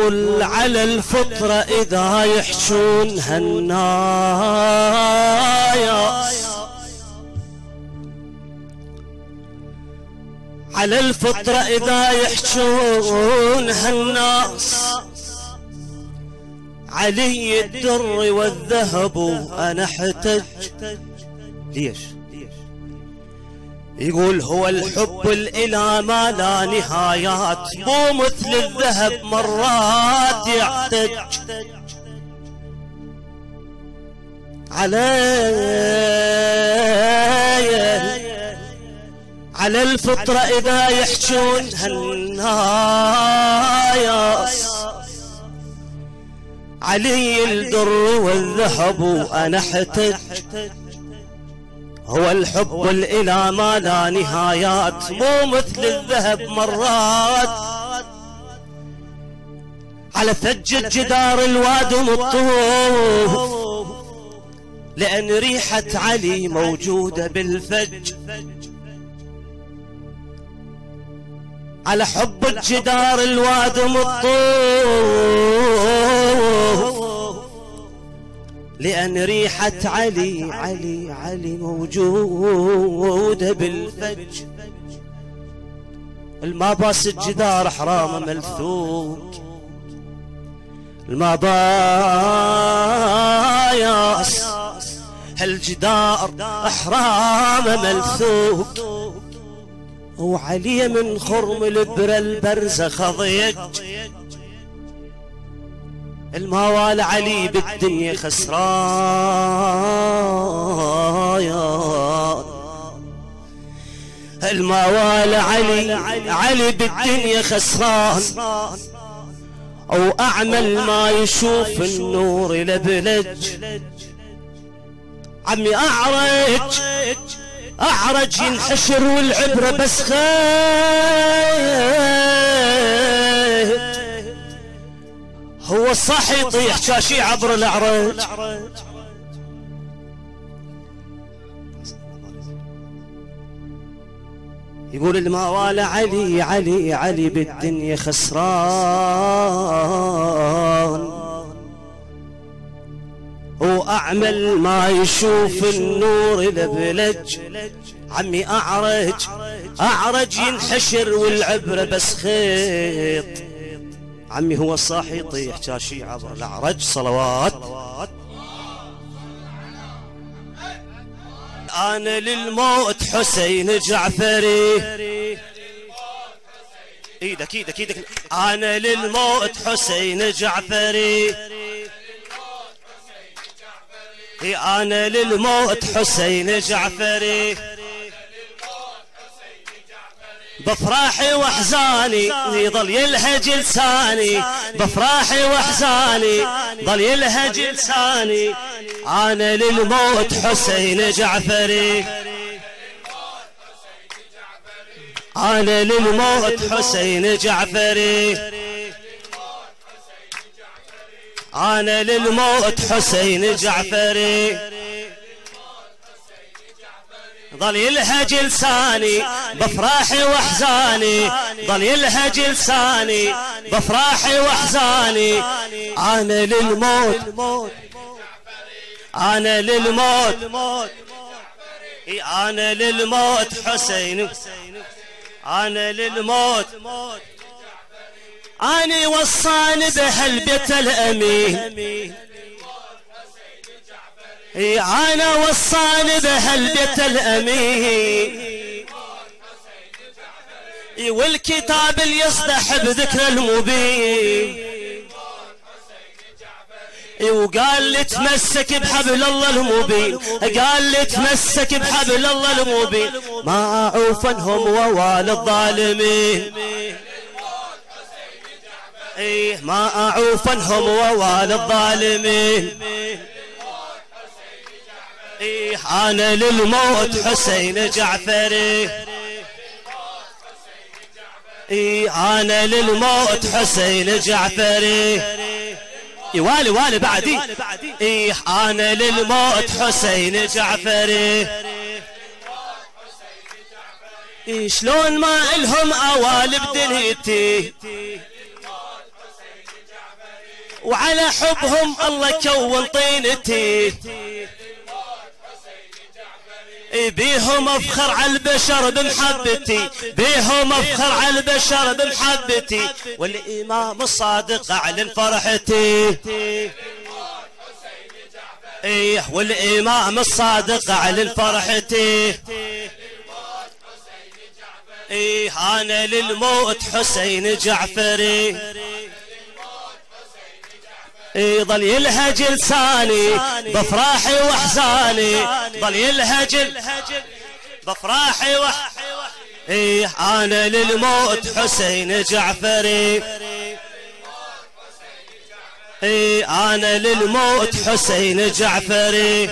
يقول على الفطرة إذا يحشون هالناس، على الفطرة إذا يحشون هالناس، علي الدر والذهب أنا احتج. ليش؟ يقول هو الحب الإله ما لا نهايات، مو مثل الذهب مرات يحتج. على الفطرة إذا يحجون هالناس، علي الدر والذهب أنا احتج. هو الحب الإله ما لا نهايات، مو مثل الذهب مرات. على ثج جدار الوادم الطوف، لأن ريحة علي موجودة بالفج. على حب الجدار الوادم الطوف، لأن ريحة علي علي علي موجودة بالفج. الماباس الجدار حرامه ملثوك، الماباس هالجدار حرامه ملثوك. وعلي من خرم البرى البرزخ ضيج، الموال علي بالدنيا خسران. الموال علي بالدنيا خسران، او اعمل ما يشوف النور لبلج. عمي اعرج ينحشر والعبرة بس خيط، هو الصح يطيح شاشي عبر الأعرج. يقول الموال علي علي علي بالدنيا خسران، وأعمل ما يشوف النور لبلج. عمي أعرج ينحشر والعبرة بس خيط. عمي هو الصاح يطيح شاشي عبر الأعرج. صلوات. أنا للموت حسين جعفري، ايدك أنا للموت حسين جعفري، أنا للموت حسين جعفري. بفراحي واحزاني يظل يلهج لساني، بفراحي واحزاني ظل يلهج لساني. أنا للموت حسين جعفري، أنا للموت حسين جعفري، أنا للموت حسين جعفري. ظل يلهج لساني بفراحي واحزاني، ظل يلهج لساني بفراحي واحزاني. أنا للموت، أنا للموت، أنا للموت حسين، أنا للموت. أنا وصاني بهالبيت الأمين، أنا وصاني بهالبيت الأمين. والكتاب اللي يصدح بذكر المبين، وقال لي تمسك بحبل الله المبين، قال لي تمسك بحبل الله المبين. ما أعوفنهم ووال الظالمين، ما أعوفنهم ووال الظالمين. أنا للموت حسين جعفري، أنا للموت حسين جعفري. والي بعدي. أنا للموت حسين جعفري. شلون ما إلهم أوالي بدنيتي، وعلى حبهم الله كون طينتي بيهم افخر على البشر بمحبتي بيهم افخر على البشر بمحبتي والامام الصادق اعلن فرحتي ايه والامام الصادق اعلن فرحتي ايه انا للموت حسين جعفري ظل يلهج لساني بفراحي واحزاني ظل يلهج بفراحي ايه انا للموت حسين جعفري ايه انا للموت حسين جعفري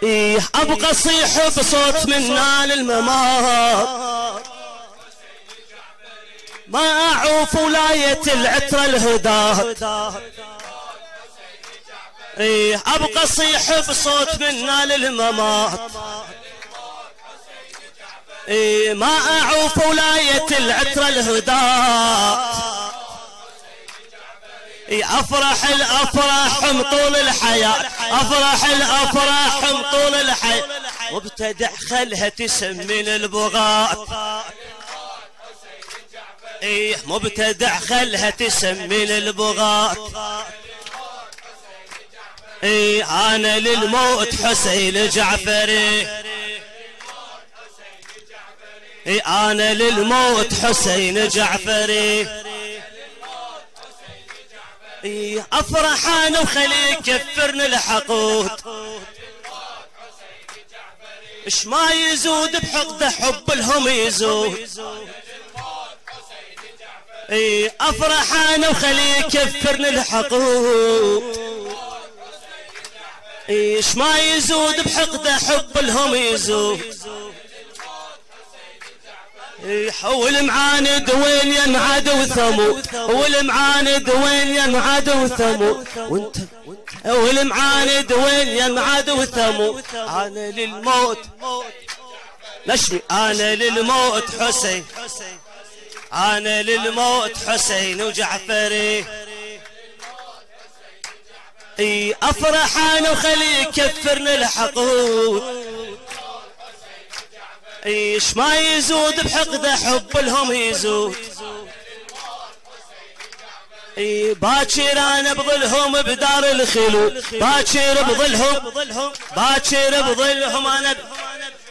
ايه ابقى صيح بصوت منا للممات ما اعوف ولاية العترة الهداة ايه ابقى صيح بصوت منا للممات ايه ما اعوف ولاية العترة الهداة ايه افرح الافراح طول الحياة افرح الافراح طول الحياة وابتدع خلها تسمن البغاة ايه مبتدع خلها تسمن البغاة ايه انا للموت حسين جعفري ايه انا للموت حسين جعفري ايه افرح انا وخلي يكفرني الحقود اش ما يزود بحقده حب لهم يزود ايه افرح انا وخلي يكفرني الحقود ايش ما يزود بحقده حب لهم يزود والمعاند وين ينعاد وثمود والمعاند وين ينعاد وثمود وانت والمعاند وين ينعاد وثمود انا للموت نشمي انا للموت حسين انا للموت حسين وجعفري اي افرح انا وخلي يكفرني الحقود ايش ما يزود بحقده حب لهم يزود اي باكر انا بظلهم بدار الخلود باكر بظلهم باكر بظلهم انا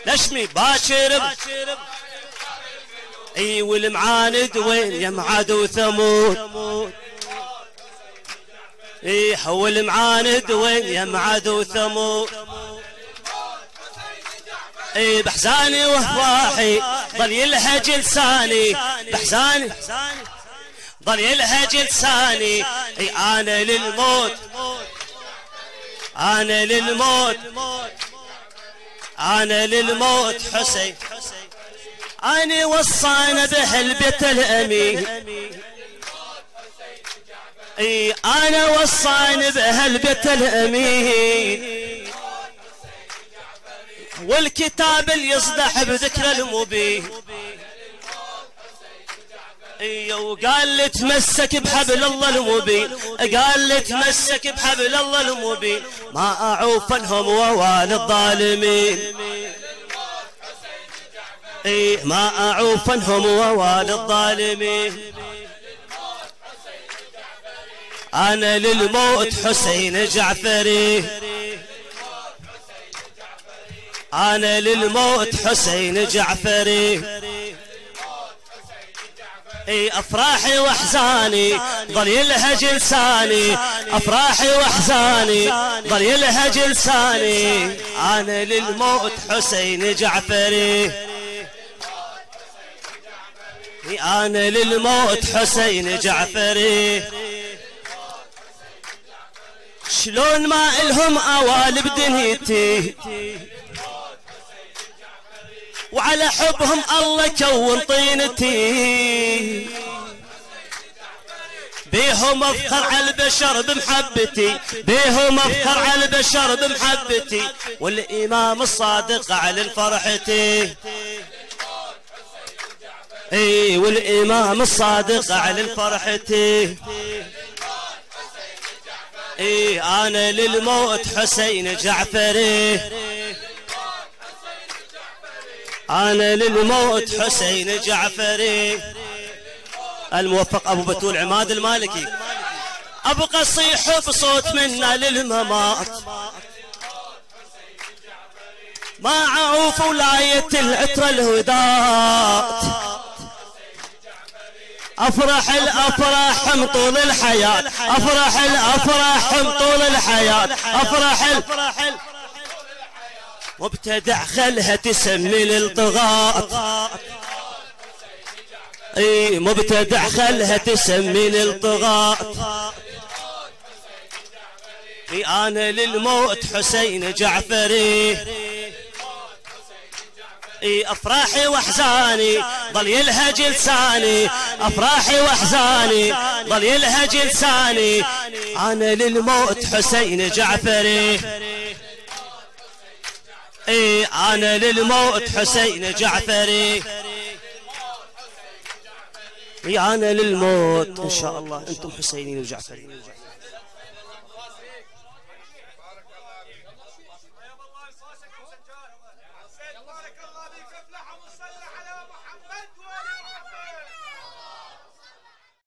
نشمي باكر اي والمعاند وين يمعاد وثمود اي هو المعاند وين يمعاد وثمود اي بحزاني وافراحي ظل يلهج لساني بحزاني ظل يلهج لساني اي انا للموت انا للموت انا للموت حسين أنا وصانا به البيت الأمين اي أنا وصانا به البيت الأمين والكتاب اللي يصدح بذكر المبين اي وقال لي تمسك بحبل الله المبين قال لي تمسك بحبل الله المبين ما أعوفنهم ووالي الظالمين ايه ما أعوفنهم ووالي الظالمين أنا للموت حسين جعفري أنا للموت حسين جعفري اي افراحي واحزاني ظل يلهج لساني افراحي واحزاني ظل يلهج لساني انا للموت حسين جعفري انا للموت حسين جعفري شلون ما الهم اوالي بدنيتي وعلى حبهم الله كون طينتي بيهم افخر على البشر بمحبتي بيهم افخر على البشر بمحبتي والامام الصادق اعلن فرحتي اي والامام الصادق على فرحتي. اي انا للموت حسين جعفري، انا للموت حسين جعفري. الموفق ابو بتول عماد المالكي. ابقى اصيح بصوت منا للممات مع عوف ولاية العترة الهدات. افرح الافراح من طول الحياة، افرح الافراح من طول الحياة، افرح مبتدع خلها تسمي للطغاة. اي مبتدع خلها تسمي للطغاة. اي انا للموت حسين جعفري. اي افراحي واحزاني ظل يلهج لساني، افراحي واحزاني ظل يلهج لساني. انا للموت حسين جعفري. اي انا للموت حسين جعفري. اي انا للموت ان شاء الله. انتم حسينيين وجعفريين.